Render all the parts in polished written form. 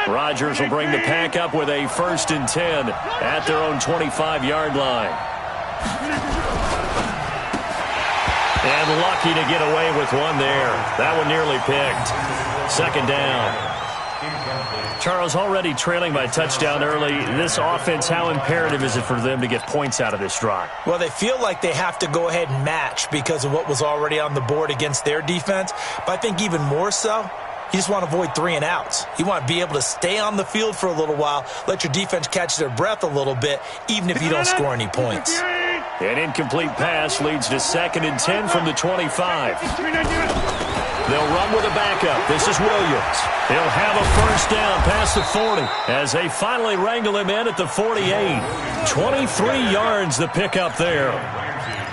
Rodgers will bring the pack up with a 1st and 10 at their own 25-yard line. And lucky to get away with one there. That one nearly picked. 2nd down. Charles, already trailing by a touchdown early. This offense, how imperative is it for them to get points out of this drive? Well, they feel like they have to go ahead and match because of what was already on the board against their defense. But I think even more so, you just want to avoid 3 and outs. You want to be able to stay on the field for a little while, let your defense catch their breath a little bit, even if you don't score any points. An incomplete pass leads to 2nd and 10 from the 25. They'll run with a backup. This is Williams. He'll have a 1st down past the 40 as they finally wrangle him in at the 48. 23 yards the pickup there.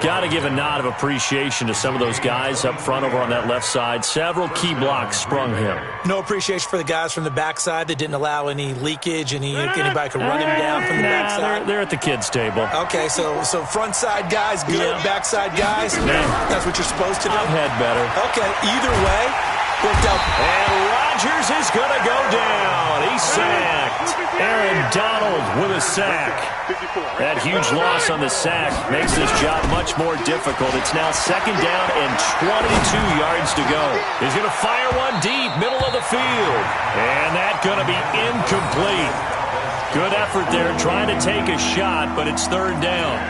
Got to give a nod of appreciation to some of those guys up front over on that left side. Several key blocks sprung him. No appreciation for the guys from the backside that didn't allow any leakage, anybody could run him down from the backside. They're at the kids' table. Okay, so front side guys good, backside guys, that's what you're supposed to do? I've had better. Okay, either way, worked out. And Rodgers is going to go down. He's sacked. Aaron Donald with a sack. That huge loss on the sack makes this job much more difficult. It's now 2nd down and 22 yards to go. He's going to fire one deep, middle of the field. And that's going to be incomplete. Good effort there trying to take a shot, but it's 3rd down.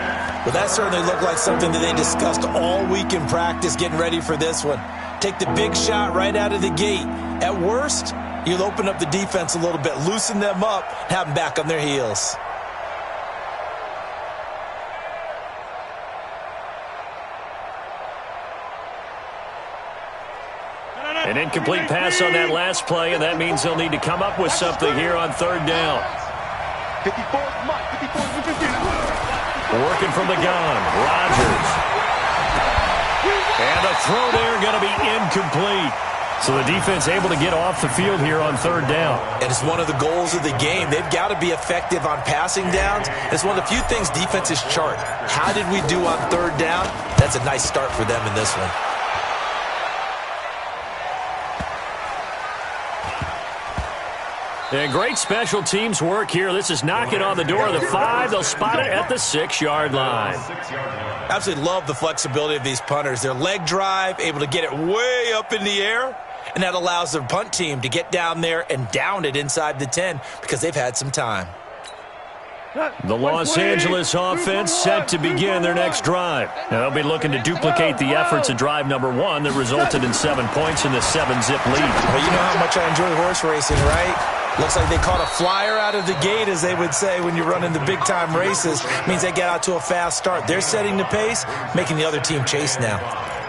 Well, that certainly looked like something that they discussed all week in practice getting ready for this one. Take the big shot right out of the gate. At worst, you'll open up the defense a little bit, loosen them up, have them back on their heels. An incomplete pass on that last play, and that means they'll need to come up with something here on 3rd down. Working from the gun, Rodgers. And the throw there going to be incomplete. So the defense able to get off the field here on 3rd down. And it's one of the goals of the game. They've got to be effective on passing downs. It's one of the few things defenses chart. How did we do on 3rd down? That's a nice start for them in this one. And great special teams work here. This is knocking on the door of the 5. They'll spot it at the 6-yard line. Absolutely love the flexibility of these punters. Their leg drive, able to get it way up in the air, and that allows their punt team to get down there and down it inside the 10 because they've had some time. The Los Angeles offense set to begin their next drive. Now they'll be looking to duplicate the efforts of drive number 1 that resulted in 7 points in the 7-zip lead. Well, you know how much I enjoy horse racing, right? Looks like they caught a flyer out of the gate, as they would say when you're running the big-time races. Means they get out to a fast start. They're setting the pace, making the other team chase now.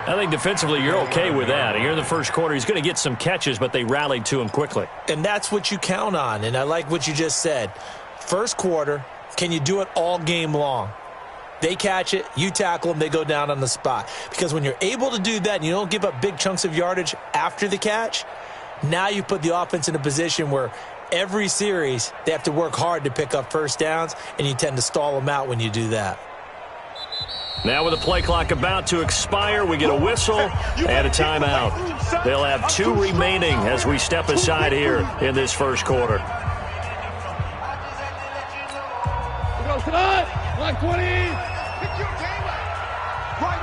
I think defensively you're okay with that. Here in the first quarter, he's going to get some catches, but they rallied to him quickly. And that's what you count on, and I like what you just said. First quarter, can you do it all game long? They catch it, you tackle them, they go down on the spot. Because when you're able to do that and you don't give up big chunks of yardage after the catch, now you put the offense in a position where every series they have to work hard to pick up 1st downs, and you tend to stall them out when you do that. Now with the play clock about to expire, we get a whistle and a timeout. They'll have 2 remaining as we step aside here in this first quarter. Like 20. Right.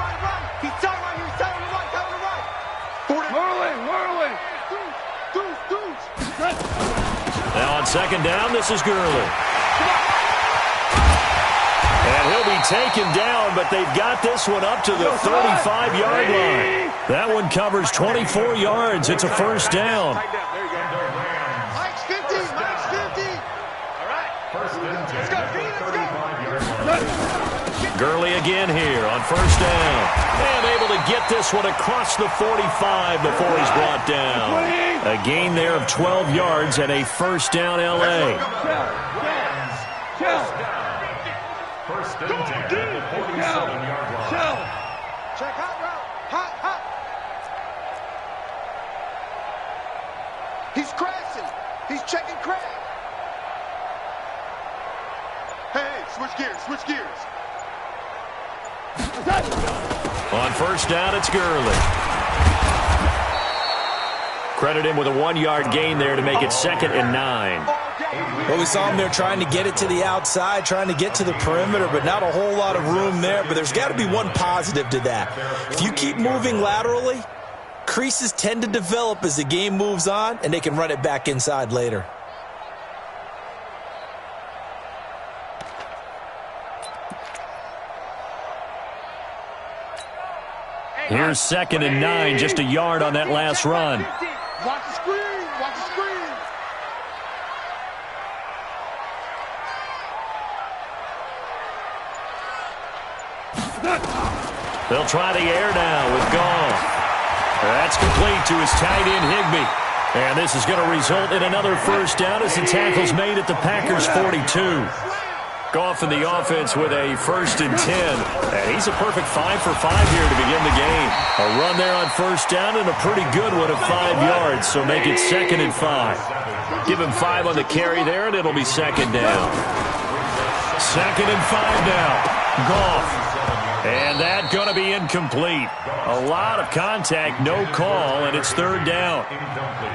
He's tight right here. He's tight on the right. Tight on the right. 40. Whirling. Now on 2nd down, this is Gurley. And he'll be taken down, but they've got this one up to the 35-yard line. That one covers 24 yards. It's a 1st down. Mike's 50. All right. Let's go. Gurley again here on 1st down. And able to get this one across the 45 before he's brought down. A gain there of 12 yards and a 1st down L.A. First and 10 at the 47-yard line. Check hot route. Hot. He's crashing. He's checking crash. Hey, switch gears. On 1st down, it's Gurley. Credit him with a 1-yard gain there to make it 2nd and 9. Well, we saw him there trying to get it to the outside, trying to get to the perimeter, but not a whole lot of room there. But there's got to be one positive to that. If you keep moving laterally, creases tend to develop as the game moves on, and they can run it back inside later. Here's 2nd and 9, just a yard on that last run. Watch the screen. Watch the screen. They'll try the air now with Goff. That's complete to his tight end, Higbee. And this is going to result in another first down as the tackle's made at the Packers' 42. Goff in the offense with a 1st and 10. And he's a perfect 5 for 5 here to begin the game. A run there on first down and a pretty good one of 5 yards, so make it 2nd and 5. Give him 5 on the carry there, and it'll be 2nd down. 2nd and 5 now. Goff. And that's going to be incomplete. A lot of contact, no call, and it's 3rd down.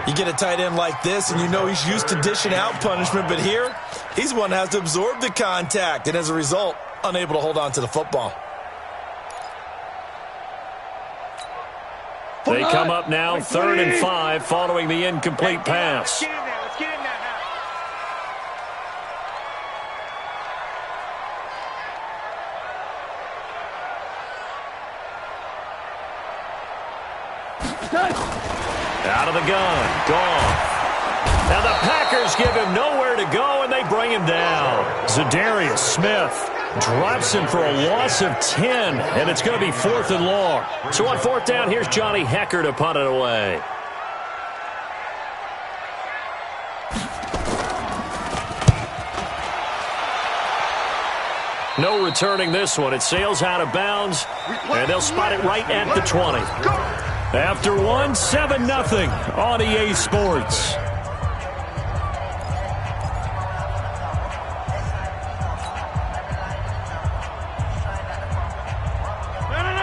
You get a tight end like this, and you know he's used to dishing out punishment, but here, he's one that has to absorb the contact, and as a result, unable to hold on to the football. They come up now, 3rd and 5, following the incomplete pass. Let's get in there now. Out of the gun, Goff. Now the Packers give him nowhere to go, and they bring him down. Zadarius Smith drops him for a loss of 10, and it's going to be 4th and long. So on 4th down, here's Johnny Hecker to punt it away. No returning this one. It sails out of bounds, and they'll spot it right at the 20. After one, 7-0 on EA Sports.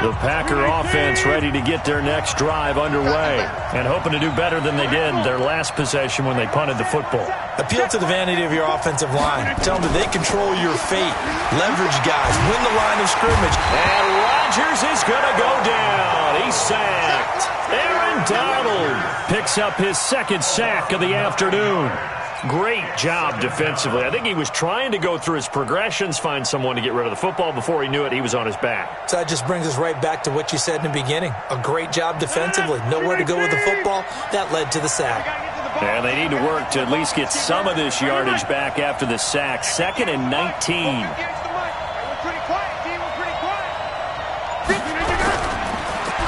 The Packer offense ready to get their next drive underway and hoping to do better than they did their last possession when they punted the football. Appeal to the vanity of your offensive line. Tell them that they control your fate. Leverage guys. Win the line of scrimmage. And Rodgers is going to go down. He's sacked. Aaron Donald picks up his 2nd sack of the afternoon. Great job defensively. I think he was trying to go through his progressions, find someone to get rid of the football. Before he knew it, he was on his back. So that just brings us right back to what you said in the beginning. A great job defensively. Nowhere to go with the football. That led to the sack. And they need to work to at least get some of this yardage back after the sack. 2nd and 19.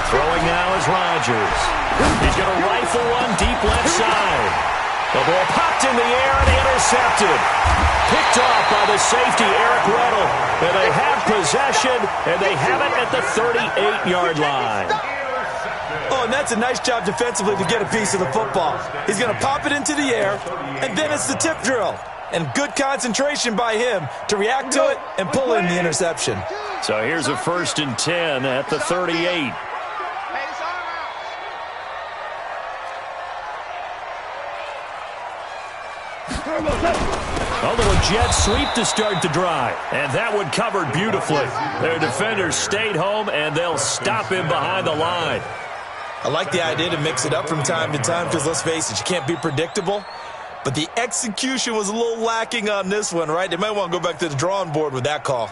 Throwing now is Rodgers. He's going to rifle one deep left side. The ball popped in the air and intercepted. Picked off by the safety, Eric Weddle. And they have possession, and they have it at the 38-yard line. Oh, and that's a nice job defensively to get a piece of the football. He's going to pop it into the air, and then it's the tip drill. And good concentration by him to react to it and pull in the interception. So here's a 1st and 10 at the 38. A little jet sweep to start the drive. And that one covered beautifully. Their defenders stayed home, and they'll stop him behind the line. I like the idea to mix it up from time to time because, let's face it, you can't be predictable. But the execution was a little lacking on this one, right? They might want to go back to the drawing board with that call.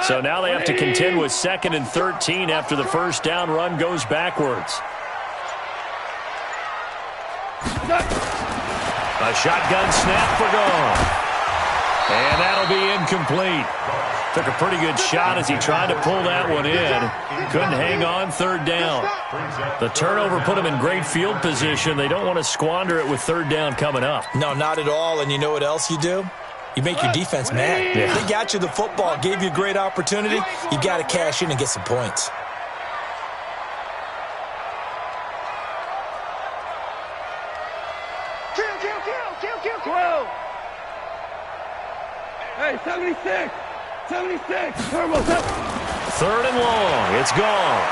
So now they have to contend with 2nd and 13 after the first down run goes backwards. A shotgun snap for Goff. And that'll be incomplete. Took a pretty good shot as he tried to pull that one in. Couldn't hang on, 3rd down. The turnover put him in great field position. They don't want to squander it with 3rd down coming up. No, not at all. And you know what else you do? You make your defense mad. Yeah. They got you the football, gave you a great opportunity. You got to cash in and get some points. Kill. 12. Hey, 76. 76. Turbo. 3rd and long. It's gone.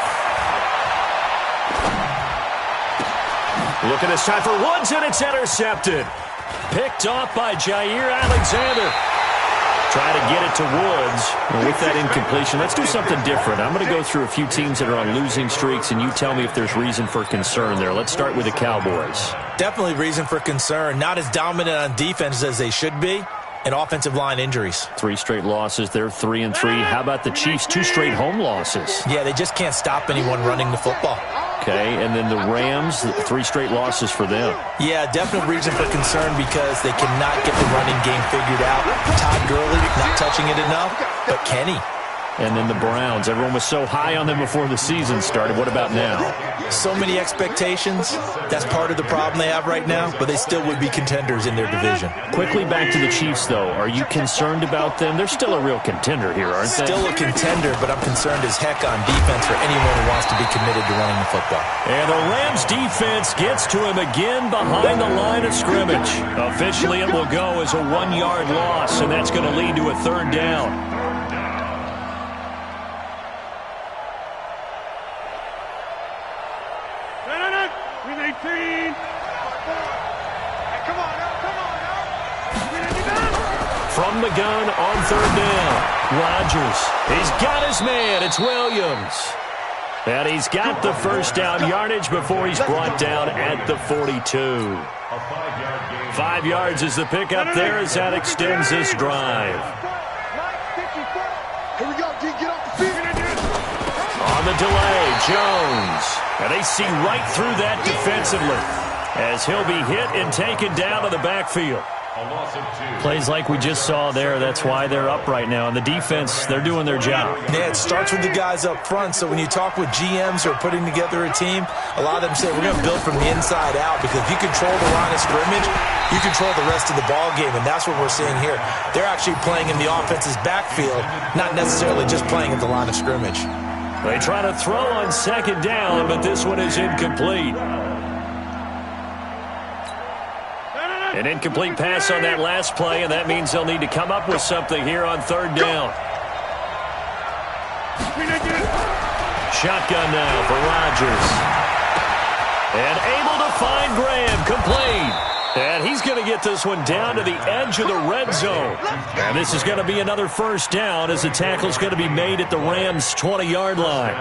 Look at this time for Woods, and it's intercepted. Picked off by Jair Alexander. Try to get it to Woods. And with that incompletion, let's do something different. I'm going to go through a few teams that are on losing streaks, and you tell me if there's reason for concern there. Let's start with the Cowboys. Definitely reason for concern. Not as dominant on defense as they should be, and offensive line injuries. 3 straight losses. They're 3-3. How about the Chiefs? 2 straight home losses. Yeah, they just can't stop anyone running the football. Okay, and then the Rams, 3 straight losses for them. Yeah, definite reason for concern because they cannot get the running game figured out. Todd Gurley not touching it enough, but Kenny. And then the Browns. Everyone was so high on them before the season started. What about now? So many expectations. That's part of the problem they have right now, but they still would be contenders in their division. Quickly back to the Chiefs, though. Are you concerned about them? They're still a real contender here, aren't they? Still a contender, but I'm concerned as heck on defense for anyone who wants to be committed to running the football. And the Rams defense gets to him again behind the line of scrimmage. Officially, it will go as a 1-yard loss, and that's going to lead to a 3rd down. From the gun on 3rd down. Rodgers. He's got his man. It's Williams. And he's got the 1st down yardage before he's brought down at the 42. 5 yards is the pickup there as that extends this drive. Here we go, D. Get off the field. On the delay, Jones. And they see right through that defensively as he'll be hit and taken down to the backfield. Plays like we just saw there. That's why they're up right now. And the defense, they're doing their job. Yeah, it starts with the guys up front. So when you talk with GMs who are putting together a team, a lot of them say we're going to build from the inside out because if you control the line of scrimmage, you control the rest of the ball game. And that's what we're seeing here. They're actually playing in the offense's backfield, not necessarily just playing at the line of scrimmage. They try to throw on 2nd down, but this one is incomplete. An incomplete pass on that last play, and that means they'll need to come up with something here on 3rd down. Shotgun now for Rodgers. And able to find Graham, complete. And he's going to get this one down to the edge of the red zone. And this is going to be another 1st down as the tackle's going to be made at the Rams' 20-yard line.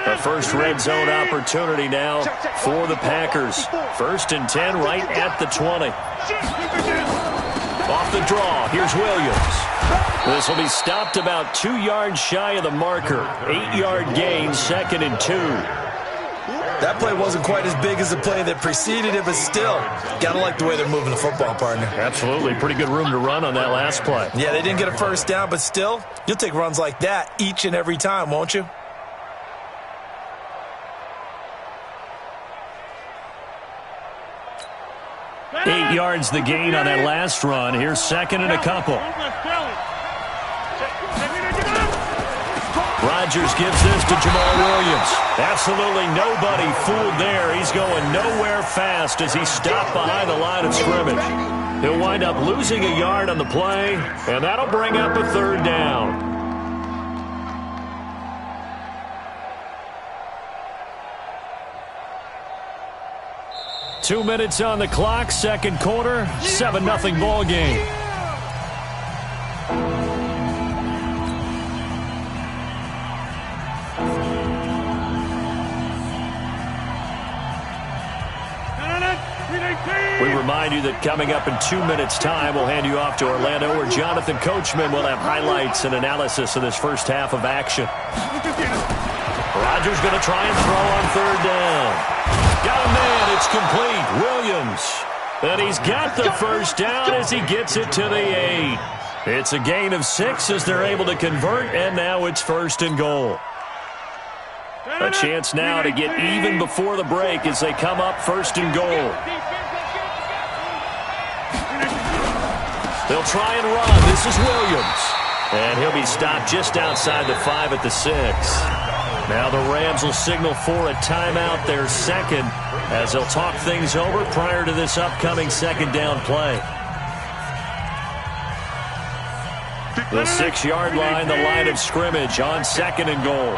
The first red zone opportunity now for the Packers. 1st and 10 right at the 20. Off the draw, here's Williams. This will be stopped about 2 yards shy of the marker. 8-yard gain, 2nd and 2. That play wasn't quite as big as the play that preceded it, but still, gotta like the way they're moving the football, partner. Absolutely. Pretty good room to run on that last play. Yeah, they didn't get a 1st down, but still, you'll take runs like that each and every time, won't you? Eight yards the gain on that last run. Here's 2nd and a couple. Rodgers gives this to Jamal Williams. Absolutely nobody fooled there. He's going nowhere fast as he's stopped behind the line of scrimmage. He'll wind up losing a yard on the play, and that'll bring up a 3rd down. Two minutes on the clock, 2nd quarter, 7-0 ball game. We remind you that coming up in 2 minutes' time, we'll hand you off to Orlando, where Jonathan Coachman will have highlights and analysis of this first half of action. Rodgers going to try and throw on 3rd down. Got a man, it's complete. Williams. And he's got the 1st down as he gets it to the 8. It's a gain of 6 as they're able to convert, and now it's 1st and goal. A chance now to get even before the break as they come up 1st and goal. They'll try and run. This is Williams. And he'll be stopped just outside the 5 at the 6. Now the Rams will signal for a timeout, their second, as they'll talk things over prior to this upcoming second down play. The 6-yard line, the line of scrimmage on second and goal.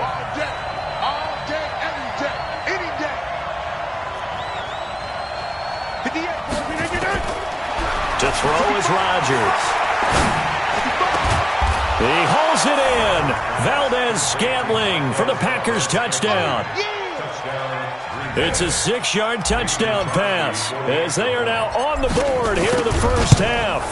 To throw is Rodgers. He holds it in. Valdez-Scantling for the Packers touchdown. It's a 6-yard touchdown pass as they are now on the board here in the first half.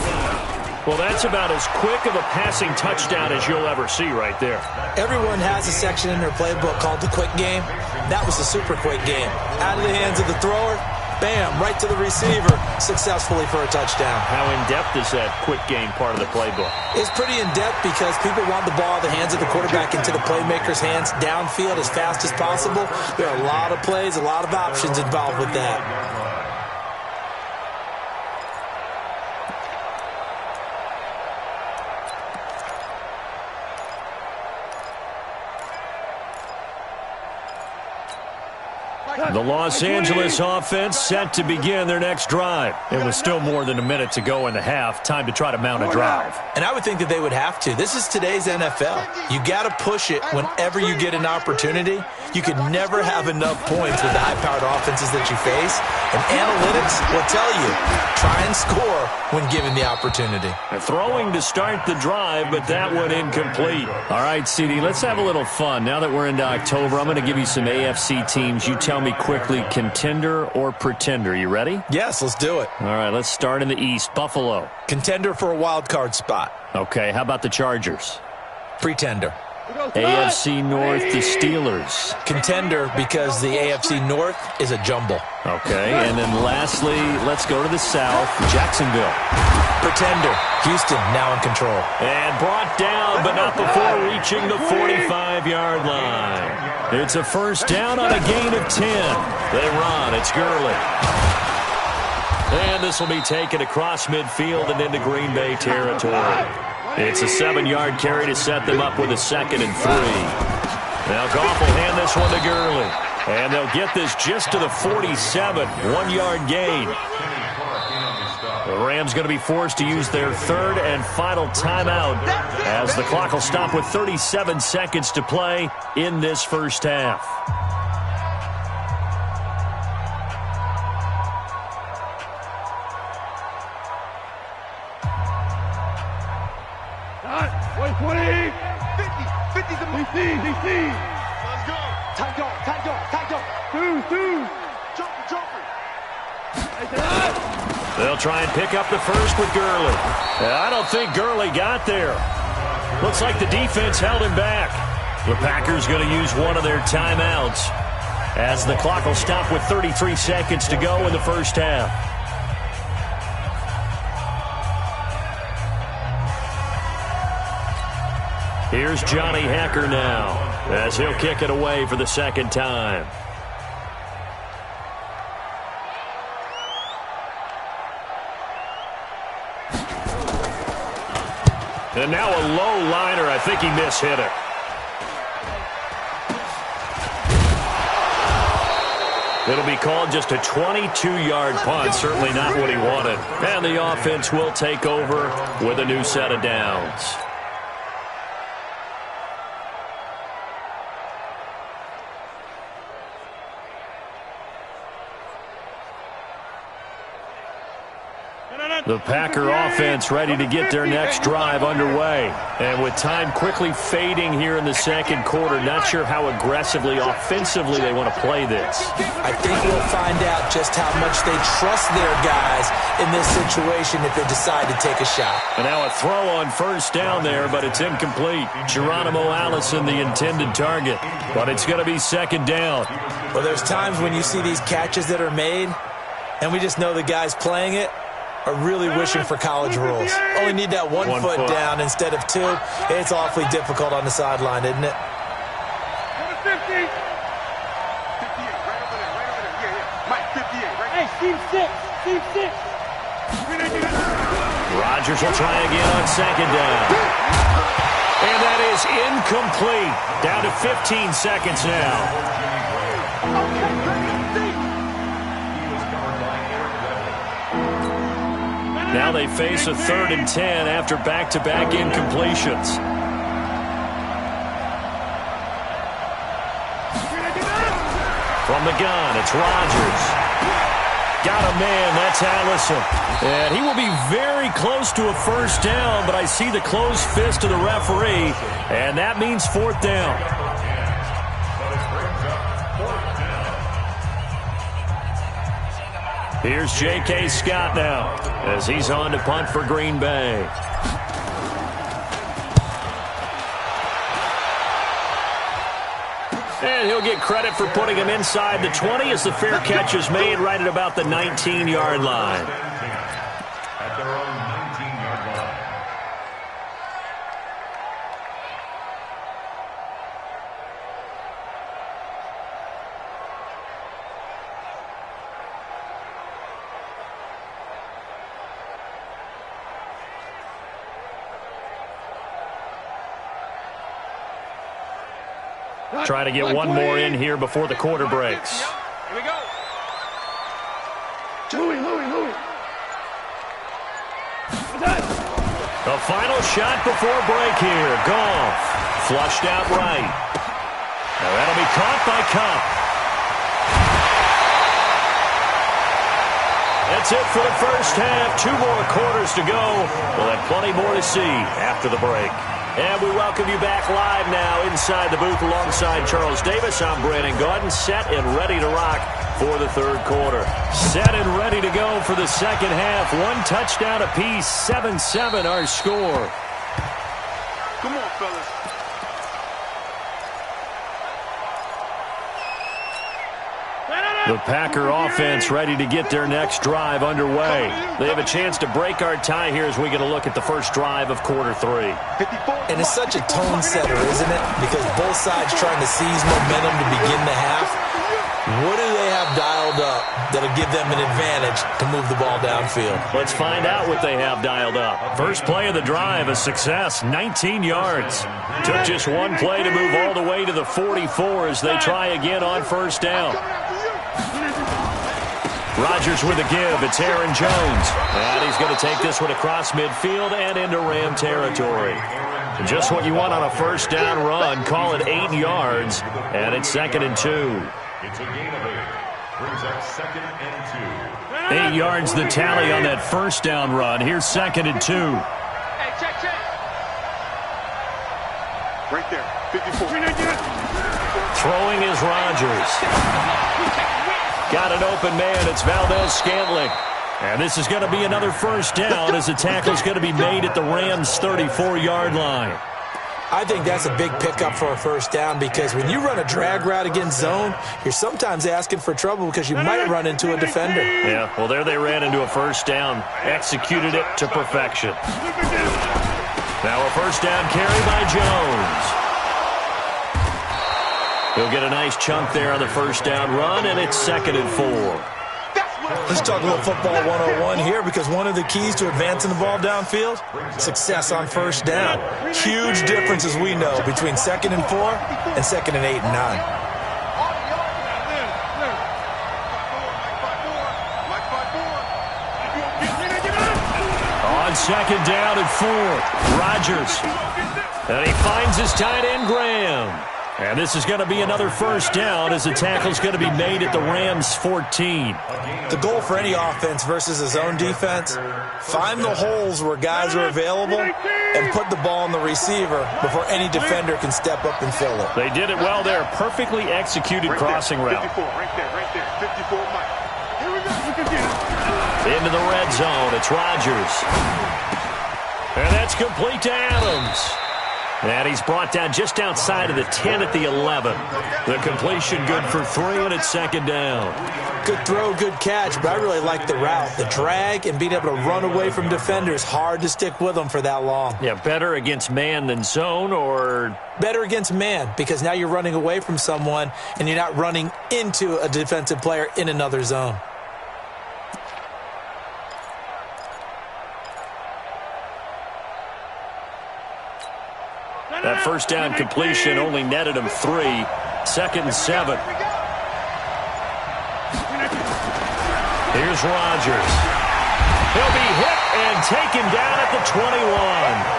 Well, that's about as quick of a passing touchdown as you'll ever see right there. Everyone has a section in their playbook called the quick game. That was the super quick game. Out of the hands of the thrower, bam, right to the receiver, successfully for a touchdown. How in-depth is that quick game part of the playbook? It's pretty in-depth because people want the ball in the hands of the quarterback into the playmaker's hands downfield as fast as possible. There are a lot of plays, a lot of options involved with that. The Los Angeles offense set to begin their next drive. It was still more than a minute to go in the half. Time to try to mount a drive. And I would think that they would have to. This is today's NFL. You got to push it whenever you get an opportunity. You could never have enough points with the high-powered offenses that you face. And analytics will tell you, try and score when given the opportunity. Throwing to start the drive, but that one incomplete. All right, CD, let's have a little fun. Now that we're into October, I'm going to give you some AFC teams. You tell me quickly, contender or pretender. You ready? Yes, let's do it. All right, let's start in the East. Buffalo. Contender for a wild card spot. Okay, how about the Chargers? Pretender. AFC North, the Steelers. Contender because the AFC North is a jumble. Okay, and then lastly, let's go to the South, Jacksonville. Pretender. Houston now in control. And brought down, but not before reaching the 45-yard line. It's a first down on a gain of 10. They run. It's Gurley. And this will be taken across midfield and into Green Bay territory. It's a 7-yard carry to set them up with a 2nd and 3. Now Goff will hand this one to Gurley. And they'll get this just to the 47, 1-yard gain. The Rams going to be forced to use their third and final timeout as the clock will stop with 37 seconds to play in this first half. Shot. 20. 50 the DC. Let's go. Tight dog. Two. Jumper. They'll try and pick up the first with Gurley. I don't think Gurley got there. Looks like the defense held him back. The Packers going to use one of their timeouts as the clock will stop with 33 seconds to go in the first half. Here's Johnny Hacker now as he'll kick it away for the second time. And now a low liner. I think he mishit it. It'll be called just a 22-yard punt. Certainly not what he wanted. And the offense will take over with a new set of downs. The Packer offense ready to get their next drive underway. And with time quickly fading here in the second quarter, not sure how aggressively, offensively they want to play this. I think we'll find out just how much they trust their guys in this situation if they decide to take a shot. And now a throw on first down there, but it's incomplete. Geronimo Allison, the intended target. But it's going to be second down. Well, there's times when you see these catches that are made, and we just know the guys playing it are really wishing for college rules. Only need that one foot down instead of two. It's awfully difficult on the sideline, isn't it? 50. 58, right over there. Yeah. Mike, 58, right Hey, Steve 6. Rodgers will try again on second down. And that is incomplete. Down to 15 seconds now. Now they face a 3rd and 10 after back-to-back incompletions. From the gun, it's Rodgers. Got a man, that's Allison. And he will be very close to a first down, but I see the closed fist of the referee, and that means 4th down. Here's J.K. Scott now as he's on to punt for Green Bay. And he'll get credit for putting him inside the 20 as the fair catch is made right at about the 19-yard line. At their own 19-yard line. Trying to get one more in here before the quarter breaks. Here we go. Louis. The final shot before break here. Goff flushed out right. Now that'll be caught by Kupp. That's it for the first half. 2 more quarters to go. We'll have plenty more to see after the break. And we welcome you back live now inside the booth alongside Charles Davis. I'm Brandon Gaudin, set and ready to rock for the 3rd quarter. Set and ready to go for the second half. 1 touchdown apiece, 7-7 our score. Come on, fellas. The Packer offense ready to get their next drive underway. They have a chance to break our tie here as we get a look at the first drive of quarter 3. And it's such a tone setter, isn't it? Because both sides trying to seize momentum to begin the half. What do they have dialed up that'll give them an advantage to move the ball downfield? Let's find out what they have dialed up. First play of the drive, a success, 19 yards. Took just 1 play to move all the way to the 44 as they try again on first down. Rodgers with a give. It's Aaron Jones. And he's going to take this one across midfield and into Ram territory. Just what you want on a first down run. Call it 8 yards. And it's 2nd and 2. It's a gain of 8. Brings up 2nd and 2. 8 yards the tally on that first down run. Here's 2nd and 2. Hey, check. Right there, 54. Throwing is Rodgers. Got an open man. It's Valdez-Scantling. And this is going to be another first down as the tackle is going to be made at the Rams' 34-yard line. I think that's a big pickup for a first down because when you run a drag route against zone, you're sometimes asking for trouble because you might run into a defender. Yeah, well, there they ran into a first down. Executed it to perfection. Now a first down carry by Jones. He'll get a nice chunk there on the first down run, and it's 2nd and 4. Let's talk a little football 101 here because one of the keys to advancing the ball downfield, success on first down. Huge difference, as we know, between 2nd and 4 and 2nd and 8 and 9. On 2nd down and 4, Rodgers. And he finds his tight end, Graham. And this is going to be another first down as the tackle's going to be made at the Rams' 14. The goal for any offense versus a zone defense, find the holes where guys are available and put the ball on the receiver before any defender can step up and fill it. They did it well there. Perfectly executed crossing route. 54, right there. 54, Mike. Here we go. Into the red zone. It's Rodgers. And that's complete to Adams. And he's brought down just outside of the 10 at the 11. The completion good for 3, and it's 2nd down. Good throw, good catch, but I really like the route. The drag and being able to run away from defenders, hard to stick with them for that long. Yeah, better against man than zone, or? Better against man, because now you're running away from someone and you're not running into a defensive player in another zone. That first down completion only netted him 3. 2nd and 7. Here's Rodgers. He'll be hit and taken down at the 21.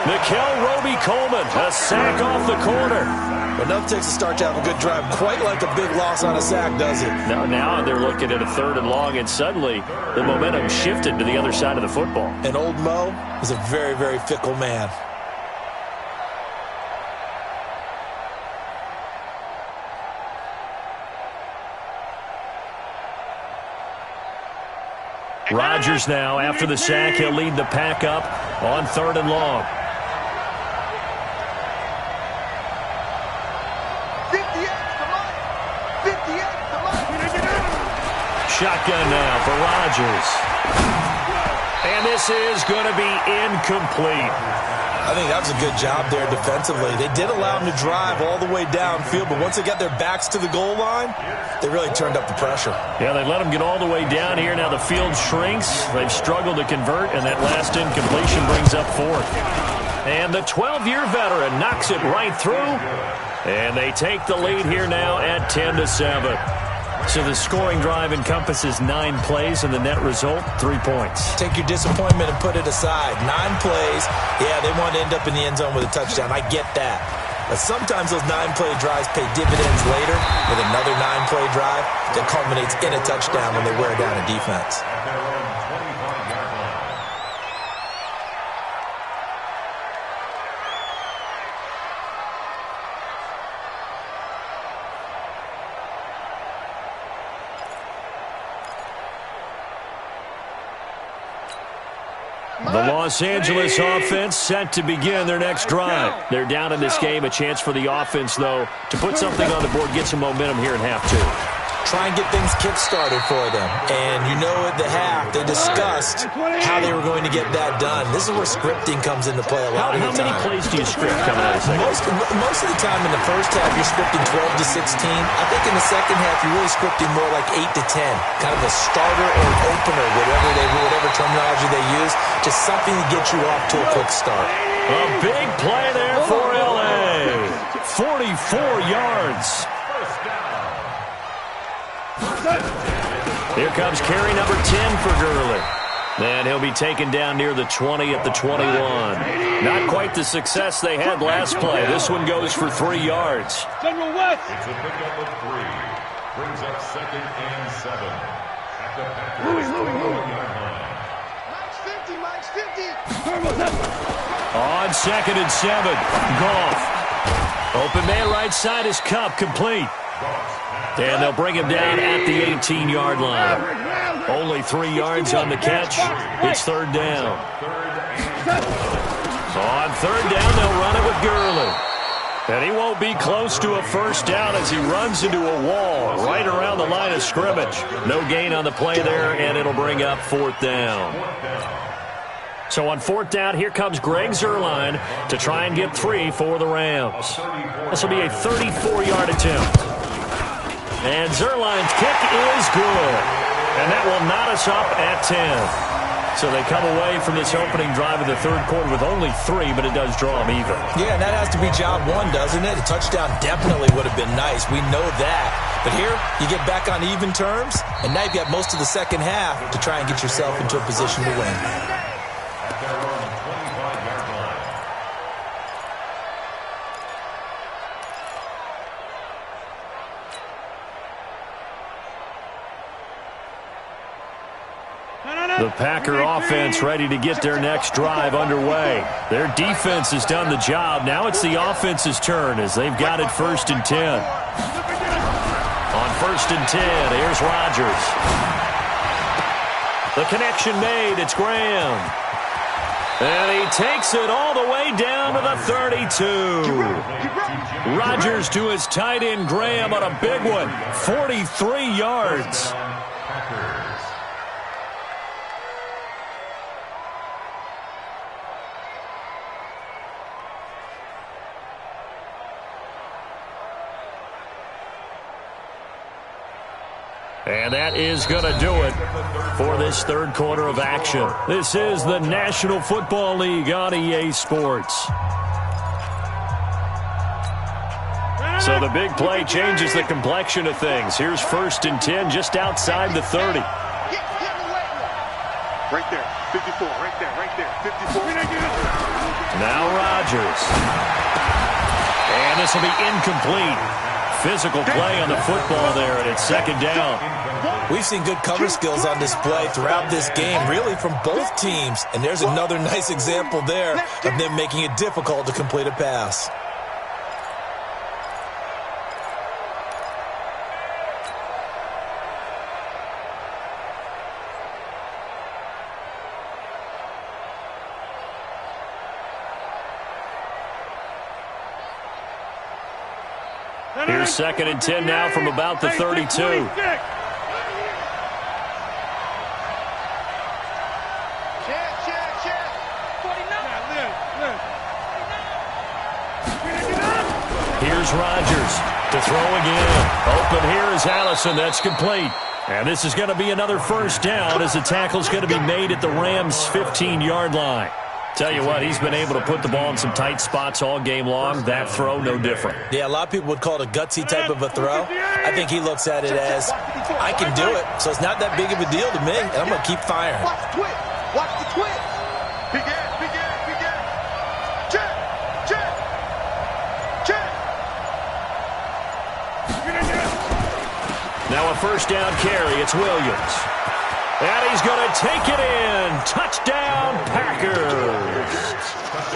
Nickel Roby-Coleman, a sack off the corner. But nothing takes a start to have a good drive, quite like a big loss on a sack, does it? Now they're looking at a 3rd and long, and suddenly the momentum shifted to the other side of the football. And old Mo is a very, very fickle man. Rodgers now, after the sack, he'll lead the pack up on 3rd and long. 58, come on. 58, come on. Shotgun now for Rodgers. And this is going to be incomplete. I think that was a good job there defensively. They did allow them to drive all the way downfield, but once they got their backs to the goal line, they really turned up the pressure. Yeah, they let them get all the way down here. Now the field shrinks. They've struggled to convert, and that last incompletion brings up 4th. And the 12-year veteran knocks it right through, and they take the lead here now at 10-7. So the scoring drive encompasses 9 plays, and the net result, 3 points. Take your disappointment and put it aside. 9 plays. Yeah, they want to end up in the end zone with a touchdown. I get that. But sometimes those 9-play drives pay dividends later with another 9-play drive that culminates in a touchdown when they wear down a defense. The Los Angeles offense set to begin their next drive. They're down in this game. A chance for the offense, though, to put something on the board, get some momentum here in half 2. Try and get things kick-started for them. And you know at the half, they discussed how they were going to get that done. This is where scripting comes into play a lot of the time. How many plays do you script coming out of the second? Most of the time in the first half, you're scripting 12 to 16. I think in the second half, you're really scripting more like 8 to 10. Kind of a starter or an opener, whatever terminology they use. Just something to get you off to a quick start. A big play there for L.A. 44 yards. Here comes carry number 10 for Gurley. And he'll be taken down near the 20 at the 21. Not quite the success they had last play. This one goes for 3 yards. General West. It's a pickup of 3. Brings up 2nd and 7. At the Packers 21-yard line. Mike's 50. On 2nd and 7. Goff. Open man right side is Cup, complete. And they'll bring him down at the 18-yard line. Only 3 yards on the catch. It's 3rd down. On 3rd down, they'll run it with Gurley. And he won't be close to a first down as he runs into a wall right around the line of scrimmage. No gain on the play there, and it'll bring up 4th down. So on 4th down, here comes Greg Zuerlein to try and get 3 for the Rams. This will be a 34-yard attempt. And Zuerlein's kick is good. And that will knot us up at 10. So they come away from this opening drive of the 3rd quarter with only 3, but it does draw them even. Yeah, and that has to be job 1, doesn't it? A touchdown definitely would have been nice. We know that. But here, you get back on even terms, and now you've got most of the second half to try and get yourself into a position to win. The Packer offense ready to get their next drive underway. Their defense has done the job. Now it's the offense's turn as they've got it 1st and 10. On 1st and 10, here's Rodgers. The connection made. It's Graham. And he takes it all the way down to the 32. Rodgers to his tight end Graham on a big one. 43 yards. And that is going to do it for this 3rd quarter of action. This is the National Football League on EA Sports. So the big play changes the complexion of things. Here's 1st and 10 just outside the 30. Right there, 54, right there, 54. Now Rodgers. And this will be incomplete. Physical play on the football there, and it's 2nd down. We've seen good cover skills on display throughout this game, really from both teams. And there's another nice example there of them making it difficult to complete a pass. Here's 2nd and 10 now from about the 32. Here's Rodgers to throw again. Open here is Allison. That's complete. And this is going to be another 1st down as the tackle's going to be made at the Rams' 15-yard line. Tell you what, he's been able to put the ball in some tight spots all game long. That throw, no different. Yeah, a lot of people would call it a gutsy type of a throw. I think he looks at it as, I can do it, so it's not that big of a deal to me, and I'm going to keep firing. Watch the twist. Watch the twist. Big ass, big ass, big ass. Check, check, check. Now a 1st down carry. It's Williams. And he's going to take it in. Touchdown, Packers.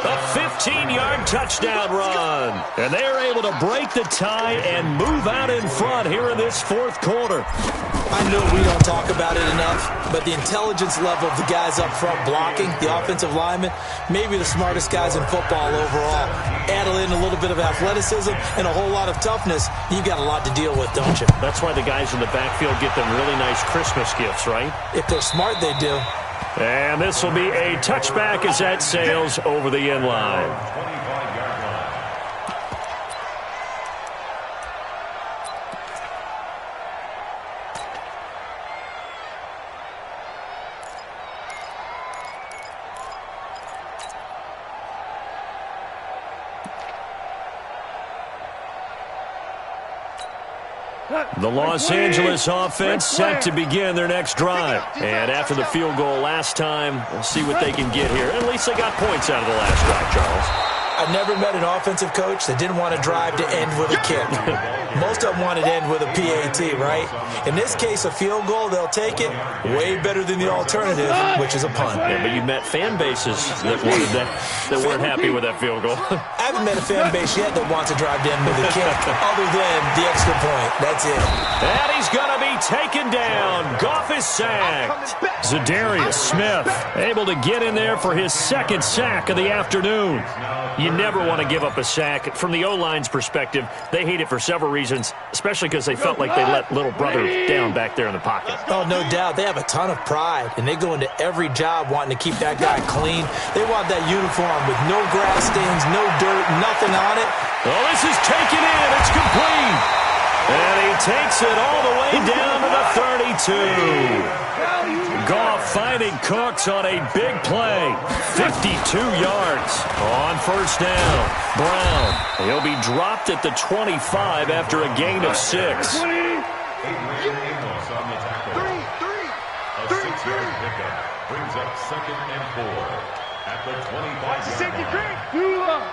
A 15-yard touchdown run. And they're able to break the tie and move out in front here in this 4th quarter. I know we don't talk about it enough, but the intelligence level of the guys up front blocking, the offensive linemen, maybe the smartest guys in football overall. Add in a little bit of athleticism and a whole lot of toughness, you've got a lot to deal with, don't you? That's why the guys in the backfield get them really nice Christmas gifts, right? If they're smart, they do. And this will be a touchback as that sails over the end line. The Los Angeles offense set to begin their next drive. And after the field goal last time, we'll see what they can get here. At least they got points out of the last drive, Charles. I've never met an offensive coach that didn't want to drive to end with a kick. Most of them wanted to end with a PAT, right? In this case, a field goal, they'll take it. Way better than the alternative, which is a punt. Yeah, but you met fan bases that wanted that weren't happy with that field goal. I haven't met a fan base yet that wants to drive to end with a kick, other than the extra point. That's it. And he's going to be taken down. Goff is sacked. Zadarius Smith able to get in there for his 2nd sack of the afternoon. You never want to give up a sack. From the O-line's perspective, they hate it for several reasons, especially because they felt like they let little brother down back there in the pocket. Oh, no doubt. They have a ton of pride, and they go into every job wanting to keep that guy clean. They want that uniform with no grass stains, no dirt, nothing on it. Oh, this is taken in. It's complete. And he takes it all the way down to the 32. Goff finding Cooks on a big play. 52 yards on 1st down. Brown, he'll be dropped at the 25 after a gain of 6. A 6-yard pickup brings up 2nd and 4 at the 25-yard line.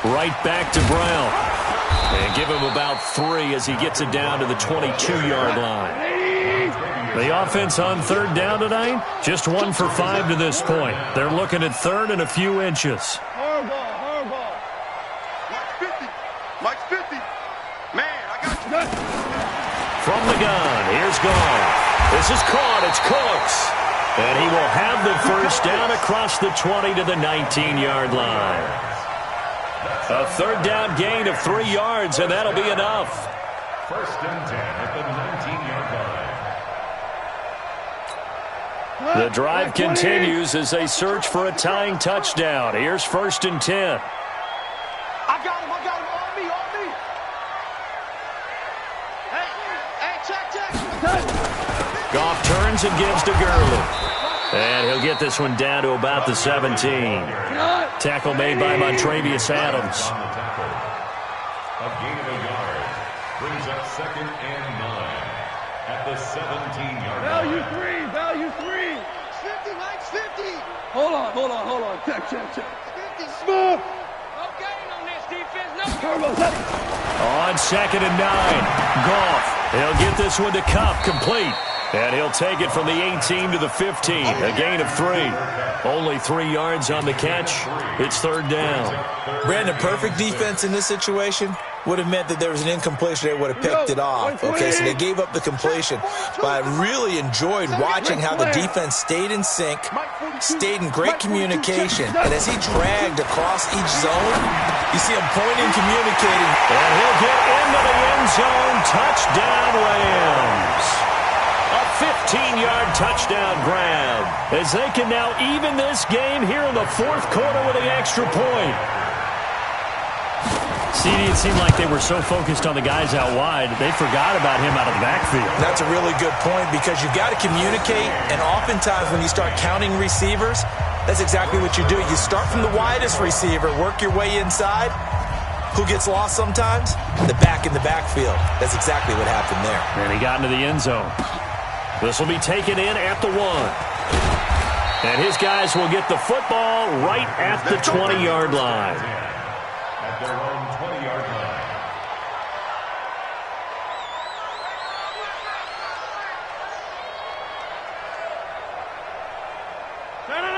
Right back to Brown. And give him about 3 as he gets it down to the 22-yard line. The offense on 3rd down tonight, just 1 for 5 to this point. They're looking at 3rd and a few inches. Mike's 50. Man, I got you. From the gun, here's Goff. This is caught. It's Cooks. And he will have the 1st down across the 20 to the 19-yard line. A 3rd down gain of 3 yards, and that'll be enough. 1st and 10 at the 19-yard line. The drive continues as they search for a tying touchdown. Here's 1st and 10. I got him. On me. Hey, check. Goff turns and gives to Gurley. And he'll get this one down to about the 17. Tackle made by Montravius Adams. A gain of a yard brings up 2nd and 9 at the 17-yard line. Value three. 50, Mike's 50. Hold on. Check. 50. Smooth. No gain on this defense. No. Turbo, set. On 2nd and 9. Goff. He'll get this one to Cup, complete. And he'll take it from the 18 to the 15. A gain of 3. Only 3 yards on the catch. It's 3rd down. Brandon, perfect defense in this situation would have meant that there was an incompletion. They would have picked it off. Okay, so they gave up the completion. But I really enjoyed watching how the defense stayed in sync, stayed in great communication. And as he dragged across each zone, you see him pointing, communicating. And he'll get into the end zone. Touchdown, Rams. A 15-yard touchdown grab as they can now even this game here in the 4th quarter with an extra point. CD, it seemed like they were so focused on the guys out wide, they forgot about him out of the backfield. That's a really good point because you've got to communicate, and oftentimes when you start counting receivers, that's exactly what you do. You start from the widest receiver, work your way inside. Who gets lost sometimes? The back in the backfield. That's exactly what happened there. And he got into the end zone. This will be taken in at the 1. And his guys will get the football right at the 20-yard line. At their own 20-yard line.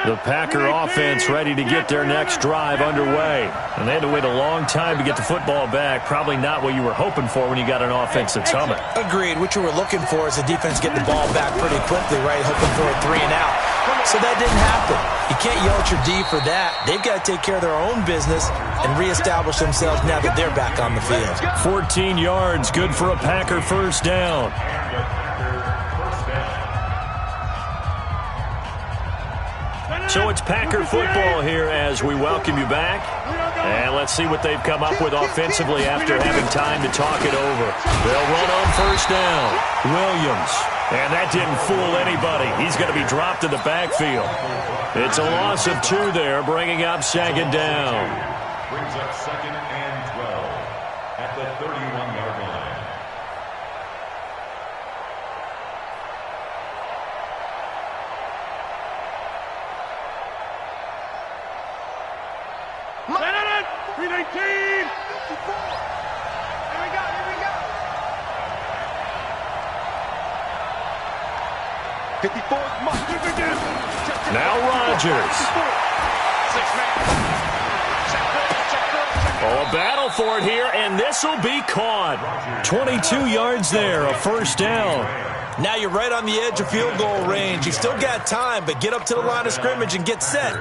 The Packer offense ready to get their next drive underway. And they had to wait a long time to get the football back. Probably not what you were hoping for when you got an offense that's humming. Agreed. What you were looking for is the defense getting the ball back pretty quickly, right? Hoping for a 3 and out. So that didn't happen. You can't yell at your D for that. They've got to take care of their own business and reestablish themselves now that they're back on the field. 14 yards, good for a Packer first down. So it's Packer football here as we welcome you back. And let's see what they've come up with offensively after having time to talk it over. They'll run on first down. Williams. And that didn't fool anybody. He's going to be dropped in the backfield. It's a loss of 2 there, bringing up 2nd down. Brings up 2nd and 12 at the 31-yard line. Leonard, 319. 54. Here we go. Now Rodgers. Oh, a battle for it here, and this will be caught. 22 yards there, a first down. Now you're right on the edge of field goal range. You've still got time, but get up to the line of scrimmage and get set.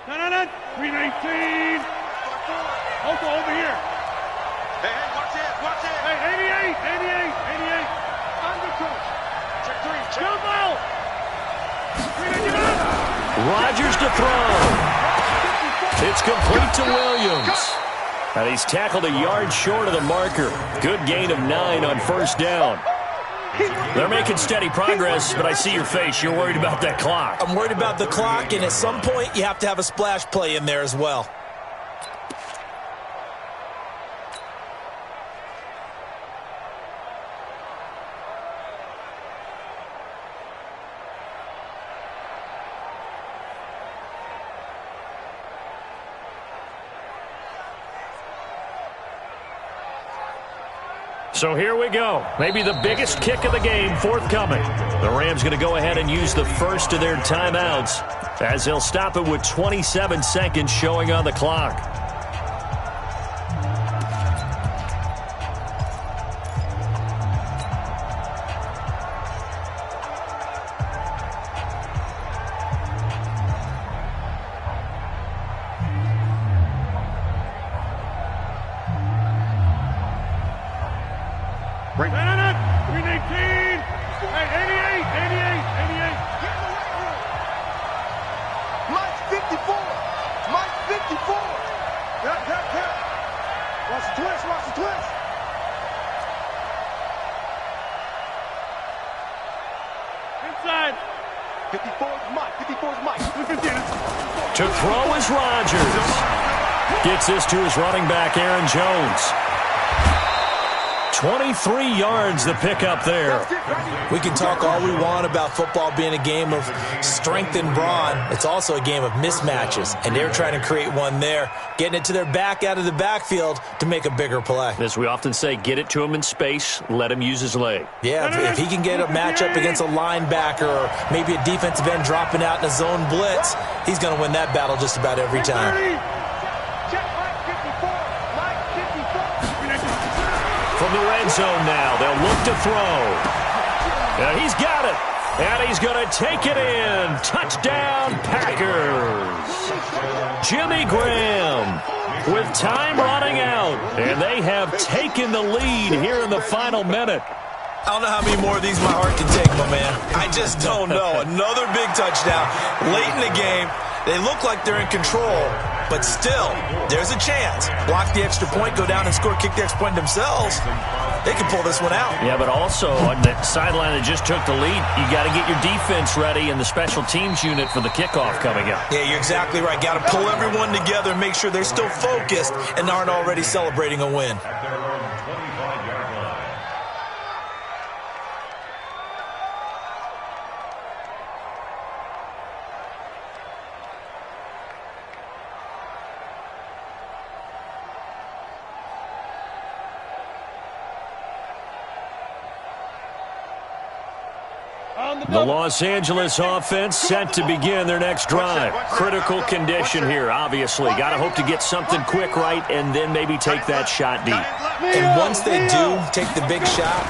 No, 319. Also over here. Hey, watch it. Hey, 88. Undercoat. Check 3. Jump out. 399. Rodgers to throw. It's complete to Williams. And he's tackled a yard short of the marker. Good gain of 9 on first down. They're making steady progress, but I see your face. You're worried about that clock. I'm worried about the clock, and at some point you have to have a splash play in there as well. So here we go. Maybe the biggest kick of the game forthcoming. The Rams going to go ahead and use the first of their timeouts as they'll stop it with 27 seconds showing on the clock. Leonard, 319. Hey, 88. Mike's 54. Mike's 54. Watch the twist. 54 is Mike. 54 is Mike. To throw is Rodgers. Gets this to his running back, Aaron Jones. 23 yards the pickup there. We can talk all we want about football being a game of strength and brawn. It's also a game of mismatches, and they're trying to create one there, getting it to their back out of the backfield to make a bigger play. As we often say, get it to him in space, let him use his leg. Yeah, if he can get a matchup against a linebacker or maybe a defensive end dropping out in a zone blitz, he's going to win that battle just about every time. From the red zone now, they'll look to throw. Yeah, he's got it, and he's going to take it in. Touchdown, Packers. Jimmy Graham with time running out, and they have taken the lead here in the final minute. I don't know how many more of these my heart can take, my man. I just don't know. Another big touchdown late in the game. They look like they're in control, but still, there's a chance. Block the extra point, go down and score, kick the extra point themselves. They can pull this one out. Yeah, but also on the sideline that just took the lead, you got to get your defense ready and the special teams unit for the kickoff coming up. Yeah, you're exactly right. Got to pull everyone together and make sure they're still focused and aren't already celebrating a win. The Los Angeles offense set to begin their next drive. Critical condition here, obviously. Got to hope to get something quick right and then maybe take that shot deep. And once they do take the big shot,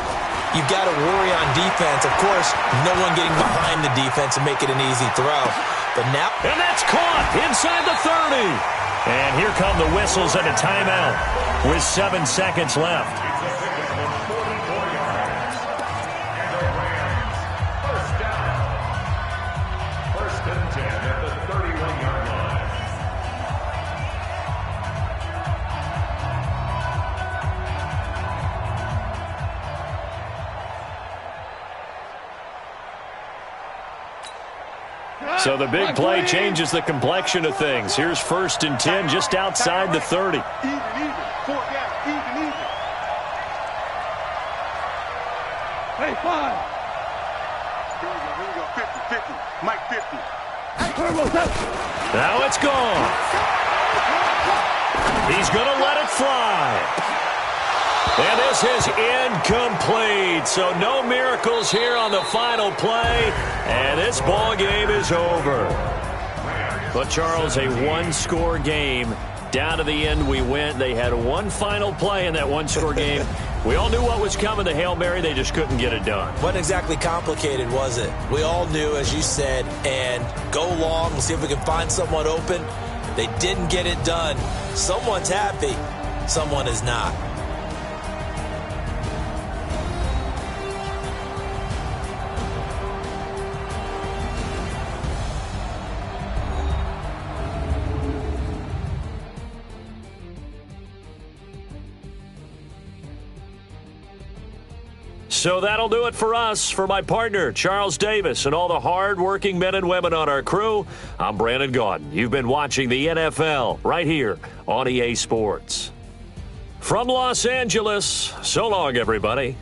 you've got to worry on defense. Of course, no one getting behind the defense and make it an easy throw. But now... And that's caught inside the 30. And here come the whistles and a timeout with 7 seconds left. So the big play changes the complexion of things. Here's 1st and 10 just outside the 30. Even. 4 down. Even. Hey, 5. Here we go. 50. Mike 50. Now it's gone. He's going to let it fly. And this is incomplete. So no miracles here on the final play. And this ball game is over. But, Charles, a one-score game. Down to the end we went. They had one final play in that one-score game. We all knew what was coming. The Hail Mary, they just couldn't get it done. Wasn't exactly complicated, was it? We all knew, as you said, and go long and see if we can find someone open. They didn't get it done. Someone's happy. Someone is not. So that'll do it for us. For my partner, Charles Davis, and all the hard-working men and women on our crew, I'm Brandon Gaudin. You've been watching the NFL right here on EA Sports. From Los Angeles, so long, everybody.